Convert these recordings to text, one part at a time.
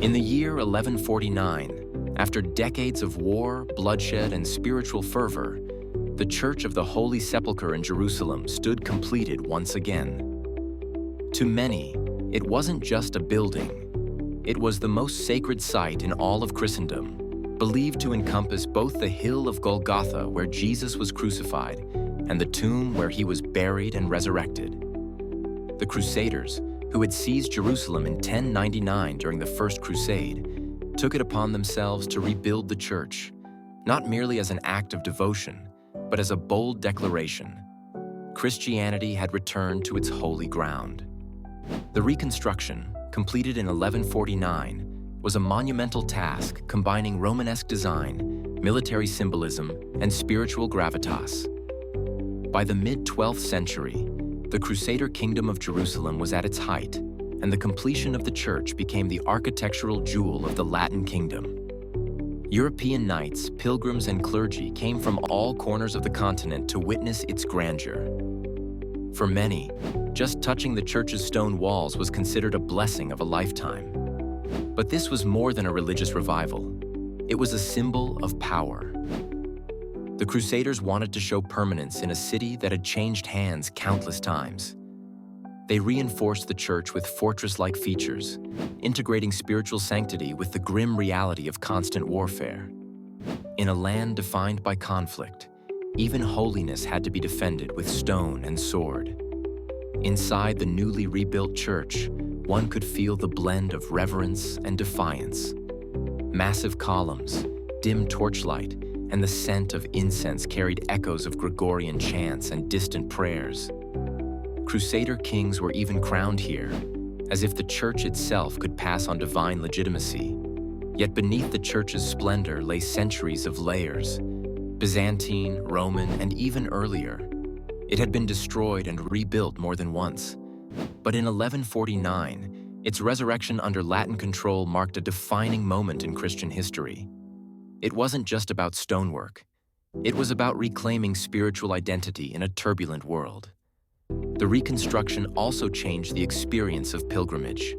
In the year 1149, after decades of war, bloodshed, and spiritual fervor, the Church of the Holy Sepulchre in Jerusalem stood completed once again. To many, it wasn't just a building. It was the most sacred site in all of Christendom, believed to encompass both the hill of Golgotha, where Jesus was crucified, and the tomb where he was buried and resurrected. The Crusaders, who had seized Jerusalem in 1099 during the First Crusade, took it upon themselves to rebuild the church, not merely as an act of devotion, but as a bold declaration. Christianity had returned to its holy ground. The reconstruction, completed in 1149, was a monumental task combining Romanesque design, military symbolism, and spiritual gravitas. By the mid-12th century, the Crusader kingdom of Jerusalem was at its height, and the completion of the church became the architectural jewel of the Latin kingdom. European knights, pilgrims, and clergy came from all corners of the continent to witness its grandeur. For many, just touching the church's stone walls was considered a blessing of a lifetime. But this was more than a religious revival. It was a symbol of power. The Crusaders wanted to show permanence in a city that had changed hands countless times. They reinforced the church with fortress-like features, integrating spiritual sanctity with the grim reality of constant warfare. In a land defined by conflict, even holiness had to be defended with stone and sword. Inside the newly rebuilt church, one could feel the blend of reverence and defiance. Massive columns, dim torchlight, and the scent of incense carried echoes of Gregorian chants and distant prayers. Crusader kings were even crowned here, as if the church itself could pass on divine legitimacy. Yet beneath the church's splendor lay centuries of layers, Byzantine, Roman, and even earlier. It had been destroyed and rebuilt more than once. But in 1149, its resurrection under Latin control marked a defining moment in Christian history. It wasn't just about stonework. It was about reclaiming spiritual identity in a turbulent world. The reconstruction also changed the experience of pilgrimage.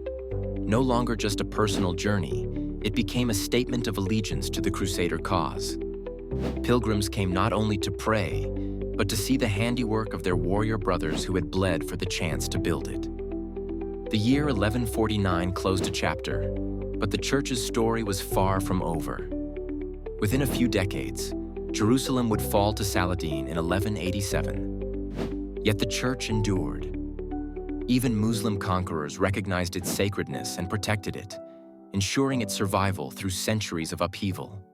No longer just a personal journey, it became a statement of allegiance to the Crusader cause. Pilgrims came not only to pray, but to see the handiwork of their warrior brothers who had bled for the chance to build it. The year 1149 closed a chapter, but the church's story was far from over. Within a few decades, Jerusalem would fall to Saladin in 1187. Yet the church endured. Even Muslim conquerors recognized its sacredness and protected it, ensuring its survival through centuries of upheaval.